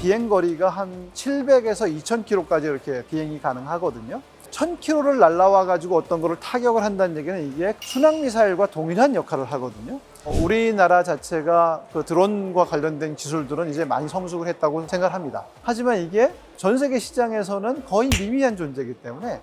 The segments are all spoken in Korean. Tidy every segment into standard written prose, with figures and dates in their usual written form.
비행 거리가 한 700에서 2000km까지 이렇게 비행이 가능하거든요. 1000km를 날아와 가지고 어떤 거를 타격을 한다는 얘기는 이게 순항 미사일과 동일한 역할을 하거든요. 우리나라 자체가 그 드론과 관련된 기술들은 이제 많이 성숙을 했다고 생각합니다. 하지만 이게 전 세계 시장에서는 거의 미미한 존재이기 때문에.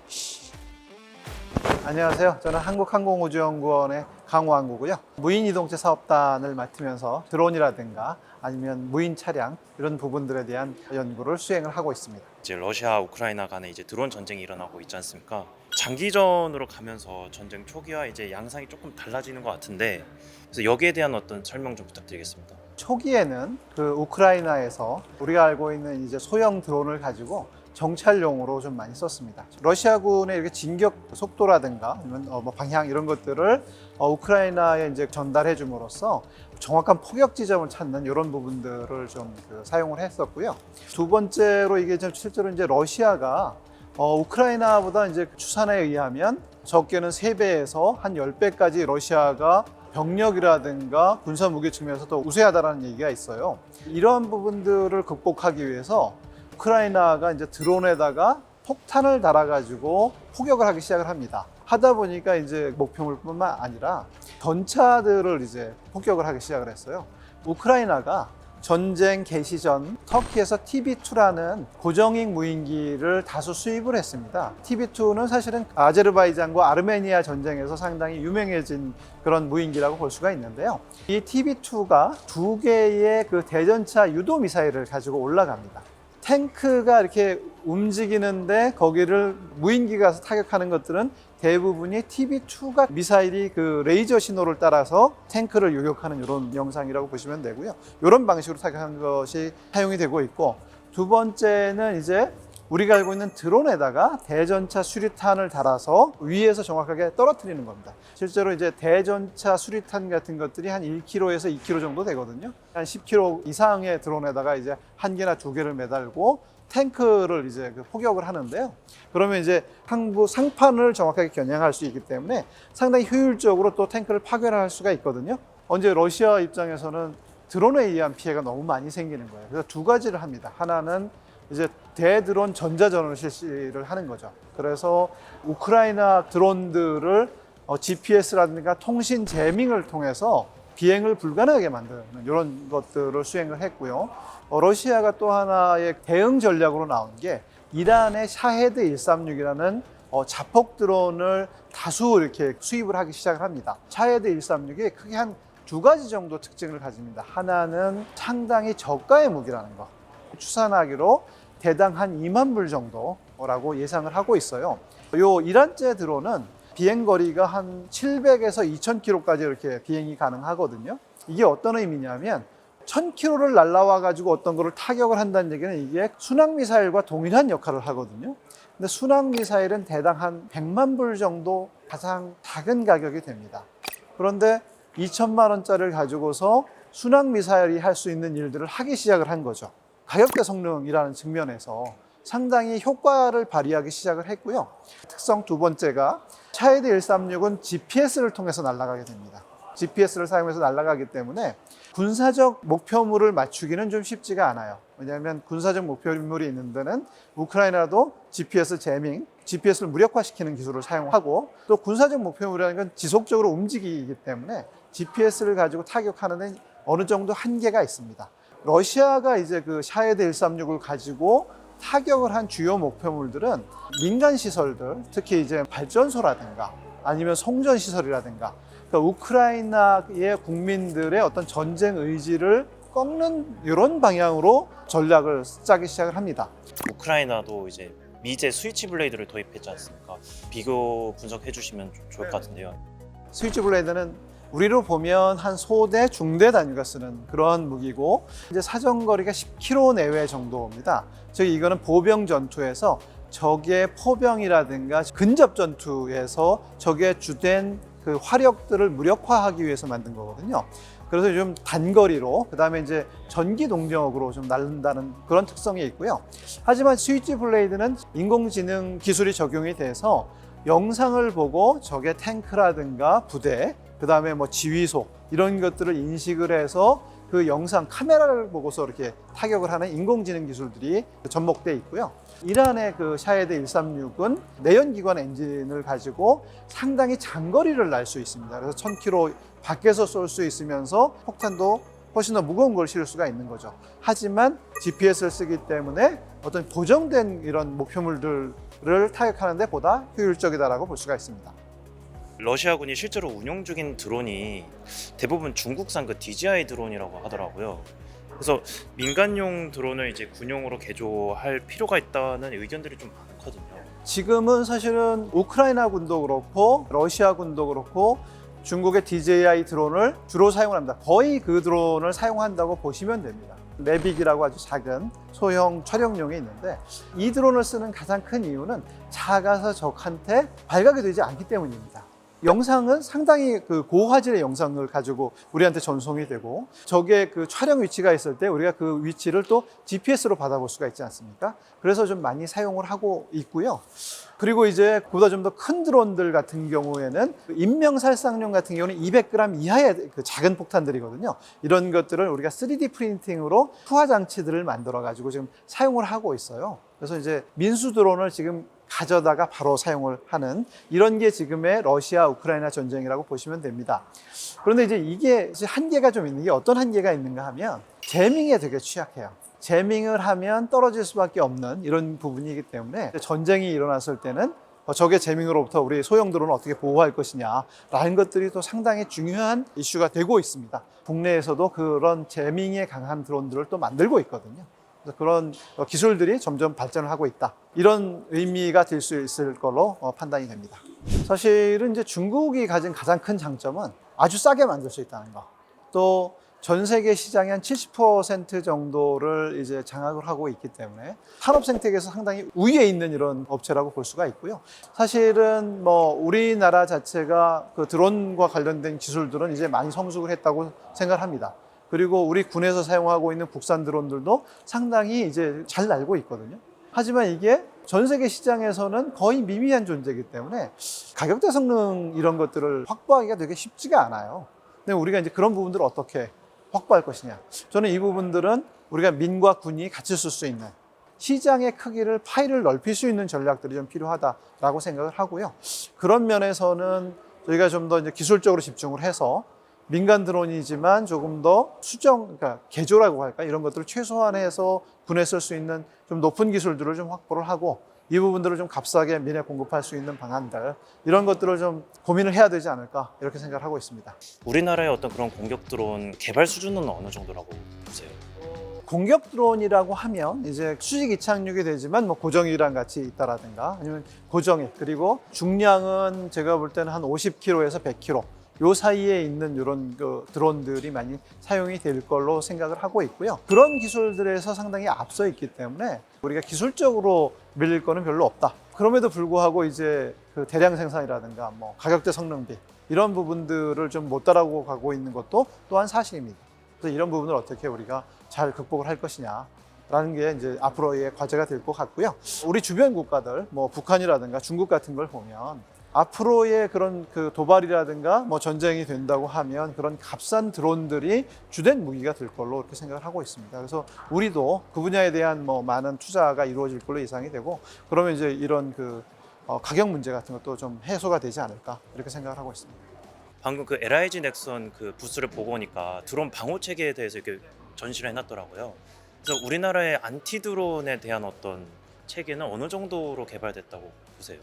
안녕하세요. 저는 한국항공우주연구원의 강호항구고요. 무인이동체 사업단을 맡으면서 드론이라든가 아니면 무인 차량 이런 부분들에 대한 연구를 수행을 하고 있습니다. 이제 러시아 우크라이나 간에 이제 드론 전쟁이 일어나고 있지 않습니까? 장기전으로 가면서 전쟁 초기와 이제 양상이 조금 달라지는 것 같은데, 그래서 여기에 대한 어떤 설명 좀 부탁드리겠습니다. 초기에는 그 우크라이나에서 우리가 알고 있는 이제 소형 드론을 가지고 정찰용으로 좀 많이 썼습니다. 러시아군의 이렇게 진격 속도라든가 아니면 뭐 방향 이런 것들을 우크라이나에 이제 전달해 줌으로써 정확한 포격 지점을 찾는 이런 부분들을 좀 사용을 했었고요. 두 번째로 이게 좀 실제로 이제 러시아가 우크라이나보다 이제 추산에 의하면 적게는 3배에서 한 10배까지 러시아가 병력이라든가 군사 무기 측면에서 더 우세하다는 얘기가 있어요. 이러한 부분들을 극복하기 위해서 우크라이나가 이제 드론에다가 폭탄을 달아가지고 포격을 하기 시작을 합니다. 하다 보니까 이제 목표물뿐만 아니라 전차들을 이제 폭격을 하기 시작을 했어요. 우크라이나가 전쟁 개시 전 터키에서 TB2라는 고정익 무인기를 다수 수입을 했습니다. TB2는 사실은 아제르바이잔과 아르메니아 전쟁에서 상당히 유명해진 그런 무인기라고 볼 수가 있는데요. 이 TB2가 2개의 그 대전차 유도 미사일을 가지고 올라갑니다. 탱크가 이렇게 움직이는데 거기를 무인기가 가서 타격하는 것들은 대부분이 TB2가 미사일이 그 레이저 신호를 따라서 탱크를 요격하는 이런 영상이라고 보시면 되고요. 이런 방식으로 타격한 것이 사용이 되고 있고, 두 번째는 이제 우리가 알고 있는 드론에다가 대전차 수리탄을 달아서 위에서 정확하게 떨어뜨리는 겁니다. 실제로 이제 대전차 수리탄 같은 것들이 한 1kg에서 2kg 정도 되거든요. 한 10kg 이상의 드론에다가 이제 1개나 2개를 매달고 탱크를 이제 포격을 하는데요. 그러면 이제 항구 상판을 정확하게 겨냥할 수 있기 때문에 상당히 효율적으로 또 탱크를 파괴할 수가 있거든요. 언제 러시아 입장에서는 드론에 의한 피해가 너무 많이 생기는 거예요. 그래서 두 가지를 합니다. 하나는 이제 대드론 전자전을 실시를 하는 거죠. 그래서 우크라이나 드론들을 GPS라든가 통신 제밍을 통해서 비행을 불가능하게 만드는 이런 것들을 수행을 했고요. 러시아가 또 하나의 대응 전략으로 나온 게 이란의 샤헤드 136이라는 자폭 드론을 다수 이렇게 수입을 하기 시작을 합니다. 샤헤드 136이 크게 한 2가지 정도 특징을 가집니다. 하나는 상당히 저가의 무기라는 거. 추산하기로 대당 한 2만 불 정도라고 예상을 하고 있어요. 요 이란제 드론은 비행 거리가 한 700에서 2000km까지 이렇게 비행이 가능하거든요. 이게 어떤 의미냐면 1000km를 날아와 가지고 어떤 거를 타격을 한다는 얘기는 이게 순항 미사일과 동일한 역할을 하거든요. 근데 순항 미사일은 대당 한 100만 불 정도 가장 작은 가격이 됩니다. 그런데 2천만 원짜리를 가지고서 순항 미사일이 할 수 있는 일들을 하기 시작을 한 거죠. 가격대 성능이라는 측면에서 상당히 효과를 발휘하기 시작을 했고요. 특성 두 번째가 샤헤드 136은 GPS를 통해서 날아가게 됩니다. GPS를 사용해서 날아가기 때문에 군사적 목표물을 맞추기는 좀 쉽지가 않아요. 왜냐하면 군사적 목표물이 있는 데는 우크라이나도 GPS 제밍, GPS를 무력화시키는 기술을 사용하고, 또 군사적 목표물이라는 건 지속적으로 움직이기 때문에 GPS를 가지고 타격하는 데는 어느 정도 한계가 있습니다. 러시아가 이제 그 샤헤드 136을 가지고 타격을 한 주요 목표물들은 민간 시설들, 특히 이제 발전소라든가 아니면 송전 시설이라든가, 그러니까 우크라이나의 국민들의 어떤 전쟁 의지를 꺾는 이런 방향으로 전략을 짜기 시작을 합니다. 우크라이나도 이제 미제 스위치 블레이드를 도입했지 않습니까? 비교 분석해 주시면 좋을 것 같은데요. 스위치 블레이드는 우리로 보면 한 소대, 중대 단위가 쓰는 그런 무기고, 이제 사정거리가 10km 내외 정도입니다. 즉 이거는 보병 전투에서 적의 포병이라든가 근접 전투에서 적의 주된 그 화력들을 무력화하기 위해서 만든 거거든요. 그래서 좀 단거리로, 그 다음에 이제 전기 동력으로 좀 날른다는 그런 특성이 있고요. 하지만 스위치 블레이드는 인공지능 기술이 적용이 돼서 영상을 보고 적의 탱크라든가 부대, 그 다음에 뭐 지휘소 이런 것들을 인식을 해서 그 영상 카메라를 보고서 이렇게 타격을 하는 인공지능 기술들이 접목돼 있고요. 이란의 그 샤헤드 136은 내연기관 엔진을 가지고 상당히 장거리를 날 수 있습니다. 그래서 1000km 밖에서 쏠 수 있으면서 폭탄도 훨씬 더 무거운 걸 실을 수가 있는 거죠. 하지만 GPS를 쓰기 때문에 어떤 고정된 이런 목표물들을 타격하는 데 보다 효율적이다라고 볼 수가 있습니다. 러시아군이 실제로 운용 중인 드론이 대부분 중국산 그 DJI 드론이라고 하더라고요. 그래서 민간용 드론을 이제 군용으로 개조할 필요가 있다는 의견들이 좀 많거든요. 지금은 사실은 우크라이나 군도 그렇고 러시아 군도 그렇고 중국의 DJI 드론을 주로 사용을 합니다. 거의 그 드론을 사용한다고 보시면 됩니다. 매빅이라고 아주 작은 소형 촬영용이 있는데 이 드론을 쓰는 가장 큰 이유는 작아서 적한테 발각이 되지 않기 때문입니다. 영상은 상당히 그 고화질의 영상을 가지고 우리한테 전송이 되고 적의 그 촬영 위치가 있을 때 우리가 그 위치를 또 GPS로 받아볼 수가 있지 않습니까? 그래서 좀 많이 사용을 하고 있고요. 그리고 이제 그보다 좀 더 큰 드론들 같은 경우에는 인명살상용 같은 경우는 200g 이하의 그 작은 폭탄들이거든요. 이런 것들을 우리가 3D 프린팅으로 투하 장치들을 만들어 가지고 지금 사용을 하고 있어요. 그래서 이제 민수 드론을 지금 가져다가 바로 사용을 하는 이런 게 지금의 러시아 우크라이나 전쟁이라고 보시면 됩니다. 그런데 이제 이게 이제 한계가 좀 있는 게 어떤 한계가 있는가 하면 재밍에 되게 취약해요. 재밍을 하면 떨어질 수밖에 없는 이런 부분이기 때문에 전쟁이 일어났을 때는 적의 재밍으로부터 우리 소형 드론을 어떻게 보호할 것이냐라는 것들이 또 상당히 중요한 이슈가 되고 있습니다. 국내에서도 그런 재밍에 강한 드론들을 또 만들고 있거든요. 그래서 그런 기술들이 점점 발전을 하고 있다. 이런 의미가 될 수 있을 걸로 판단이 됩니다. 사실은 이제 중국이 가진 가장 큰 장점은 아주 싸게 만들 수 있다는 거. 또 전 세계 시장의 한 70% 정도를 이제 장악을 하고 있기 때문에 산업 생태계에서 상당히 우위에 있는 이런 업체라고 볼 수가 있고요. 사실은 뭐 우리나라 자체가 그 드론과 관련된 기술들은 이제 많이 성숙을 했다고 생각을 합니다. 그리고 우리 군에서 사용하고 있는 국산 드론들도 상당히 이제 잘 날고 있거든요. 하지만 이게 전 세계 시장에서는 거의 미미한 존재이기 때문에 가격대 성능 이런 것들을 확보하기가 되게 쉽지가 않아요. 근데 우리가 이제 그런 부분들을 어떻게 확보할 것이냐. 저는 이 부분들은 우리가 민과 군이 같이 쓸 수 있는 시장의 크기를 파일을 넓힐 수 있는 전략들이 좀 필요하다라고 생각을 하고요. 그런 면에서는 저희가 좀 더 이제 기술적으로 집중을 해서 민간 드론이지만 조금 더 그러니까 개조라고 할까 이런 것들을 최소화해서 군에 쓸 수 있는 좀 높은 기술들을 좀 확보를 하고 이 부분들을 좀 값싸게 민에 공급할 수 있는 방안들 이런 것들을 좀 고민을 해야 되지 않을까 이렇게 생각을 하고 있습니다. 우리나라의 어떤 그런 공격 드론 개발 수준은 어느 정도라고 보세요? 공격 드론이라고 하면 이제 수직 이착륙이 되지만 뭐 고정이랑 같이 있다라든가 아니면 고정이 그리고 중량은 제가 볼 때는 한 50kg에서 100kg 요 사이에 있는 이런 그 드론들이 많이 사용이 될 걸로 생각을 하고 있고요. 그런 기술들에서 상당히 앞서 있기 때문에 우리가 기술적으로 밀릴 거는 별로 없다. 그럼에도 불구하고 이제 그 대량 생산이라든가 뭐 가격대 성능비 이런 부분들을 좀 못 따라가고 있는 것도 또한 사실입니다. 그래서 이런 부분을 어떻게 우리가 잘 극복을 할 것이냐라는 게 이제 앞으로의 과제가 될 것 같고요. 우리 주변 국가들, 뭐 북한이라든가 중국 같은 걸 보면 앞으로의 그런 그 도발이라든가 뭐 전쟁이 된다고 하면 그런 값싼 드론들이 주된 무기가 될 걸로 이렇게 생각을 하고 있습니다. 그래서 우리도 그 분야에 대한 뭐 많은 투자가 이루어질 걸로 예상이 되고 그러면 이제 이런 그 가격 문제 같은 것도 좀 해소가 되지 않을까 이렇게 생각을 하고 있습니다. 방금 그 LIG 넥슨 그 부스를 보고 오니까 드론 방호 체계에 대해서 이렇게 전시를 해놨더라고요. 그래서 우리나라의 안티 드론에 대한 어떤 체계는 어느 정도로 개발됐다고 보세요?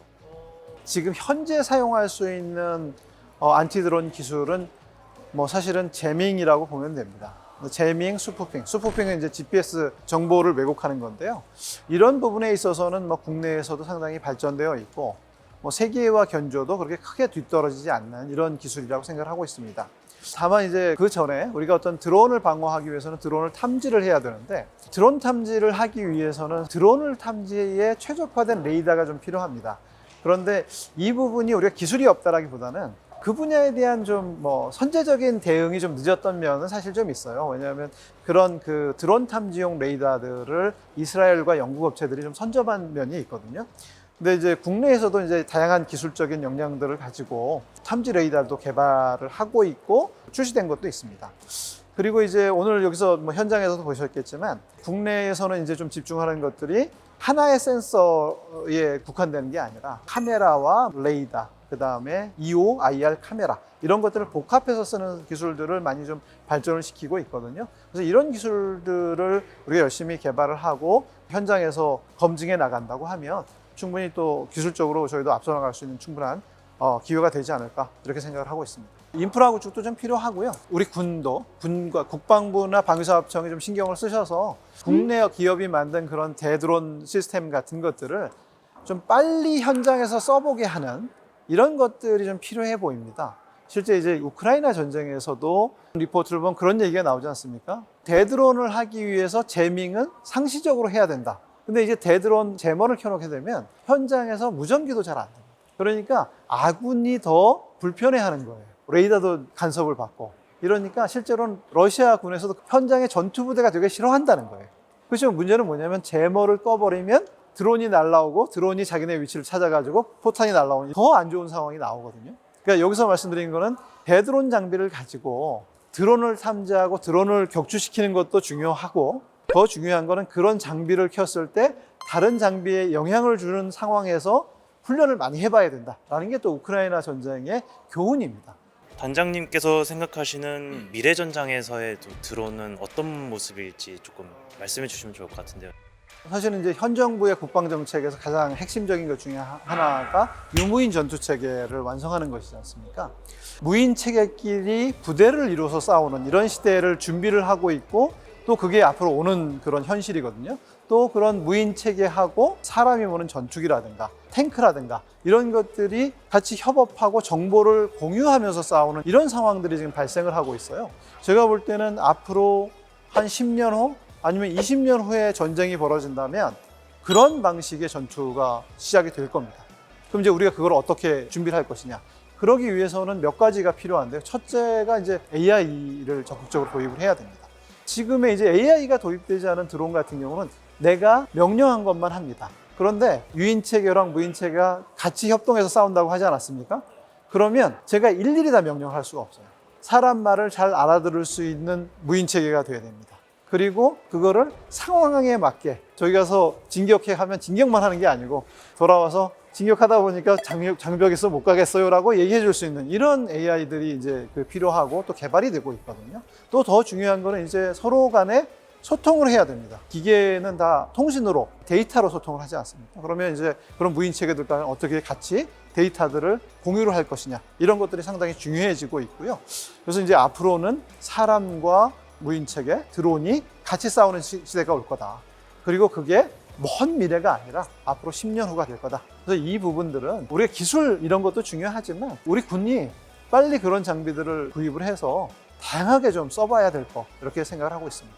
지금 현재 사용할 수 있는 안티 드론 기술은 뭐 사실은 재밍이라고 보면 됩니다. 재밍, 스푸핑은 이제 GPS 정보를 왜곡하는 건데요. 이런 부분에 있어서는 뭐 국내에서도 상당히 발전되어 있고 뭐 세계와 견줘도 그렇게 크게 뒤떨어지지 않는 이런 기술이라고 생각을 하고 있습니다. 다만 이제 그 전에 우리가 어떤 드론을 방어하기 위해서는 드론을 탐지를 해야 되는데 드론 탐지를 하기 위해서는 드론을 탐지에 최적화된 레이더가 좀 필요합니다. 그런데 이 부분이 우리가 기술이 없다라기보다는 그 분야에 대한 좀 뭐 선제적인 대응이 좀 늦었던 면은 사실 좀 있어요. 왜냐하면 그런 그 드론 탐지용 레이더들을 이스라엘과 영국 업체들이 좀 선점한 면이 있거든요. 근데 이제 국내에서도 이제 다양한 기술적인 역량들을 가지고 탐지 레이더도 개발을 하고 있고 출시된 것도 있습니다. 그리고 이제 오늘 여기서 뭐 현장에서도 보셨겠지만 국내에서는 이제 좀 집중하는 것들이 하나의 센서에 국한되는 게 아니라 카메라와 레이더, 그 다음에 EO, IR 카메라 이런 것들을 복합해서 쓰는 기술들을 많이 좀 발전을 시키고 있거든요. 그래서 이런 기술들을 우리가 열심히 개발을 하고 현장에서 검증해 나간다고 하면 충분히 또 기술적으로 저희도 앞서 나갈 수 있는 충분한 기회가 되지 않을까 이렇게 생각을 하고 있습니다. 인프라 구축도 좀 필요하고요. 우리 군도 군과 국방부나 방위사업청이 좀 신경을 쓰셔서 국내 기업이 만든 그런 대드론 시스템 같은 것들을 좀 빨리 현장에서 써보게 하는 이런 것들이 좀 필요해 보입니다. 실제 이제 우크라이나 전쟁에서도 리포트를 보면 그런 얘기가 나오지 않습니까? 대드론을 하기 위해서 제밍은 상시적으로 해야 된다. 근데 이제 대드론 제머를 켜놓게 되면 현장에서 무전기도 잘 안 돼요. 그러니까 아군이 더 불편해하는 거예요. 레이더도 간섭을 받고 이러니까 실제로는 러시아군에서도 현장의 전투부대가 되게 싫어한다는 거예요. 그렇지만 문제는 뭐냐면 제머를 꺼버리면 드론이 날라오고 드론이 자기네 위치를 찾아가지고 포탄이 날라오니 더 안 좋은 상황이 나오거든요. 그러니까 여기서 말씀드린 거는 대드론 장비를 가지고 드론을 탐지하고 드론을 격추시키는 것도 중요하고 더 중요한 거는 그런 장비를 켰을 때 다른 장비에 영향을 주는 상황에서 훈련을 많이 해봐야 된다라는 게 또 우크라이나 전쟁의 교훈입니다. 단장님께서 생각하시는 미래 전장에서의 드론은 어떤 모습일지 조금 말씀해 주시면 좋을 것 같은데요. 사실은 이제 현 정부의 국방 정책에서 가장 핵심적인 것 중에 하나가 유무인 전투 체계를 완성하는 것이지 않습니까? 무인 체계끼리 부대를 이루어서 싸우는 이런 시대를 준비를 하고 있고 또 그게 앞으로 오는 그런 현실이거든요. 또 그런 무인 체계하고 사람이 모는 전투기라든가 탱크라든가 이런 것들이 같이 협업하고 정보를 공유하면서 싸우는 이런 상황들이 지금 발생을 하고 있어요. 제가 볼 때는 앞으로 한 10년 후 아니면 20년 후에 전쟁이 벌어진다면 그런 방식의 전투가 시작이 될 겁니다. 그럼 이제 우리가 그걸 어떻게 준비를 할 것이냐? 그러기 위해서는 몇 가지가 필요한데요. 첫째가 이제 AI를 적극적으로 도입을 해야 됩니다. 지금의 이제 AI가 도입되지 않은 드론 같은 경우는 내가 명령한 것만 합니다. 그런데 유인체계랑 무인체계가 같이 협동해서 싸운다고 하지 않았습니까? 그러면 제가 일일이 다 명령할 수가 없어요. 사람 말을 잘 알아들을 수 있는 무인체계가 돼야 됩니다. 그리고 그거를 상황에 맞게 저기 가서 진격해 하면 진격만 하는 게 아니고 돌아와서 진격하다 보니까 장벽 있어 못 가겠어요 라고 얘기해 줄 수 있는 이런 AI들이 이제 필요하고 또 개발이 되고 있거든요. 또 더 중요한 거는 이제 서로 간에 소통을 해야 됩니다. 기계는 다 통신으로 데이터로 소통을 하지 않습니까? 그러면 이제 그런 무인 체계들과 어떻게 같이 데이터들을 공유를 할 것이냐 이런 것들이 상당히 중요해지고 있고요. 그래서 이제 앞으로는 사람과 무인 체계, 드론이 같이 싸우는 시대가 올 거다. 그리고 그게 먼 미래가 아니라 앞으로 10년 후가 될 거다. 그래서 이 부분들은 우리의 기술 이런 것도 중요하지만 우리 군이 빨리 그런 장비들을 구입을 해서 다양하게 좀 써봐야 될 거 이렇게 생각을 하고 있습니다.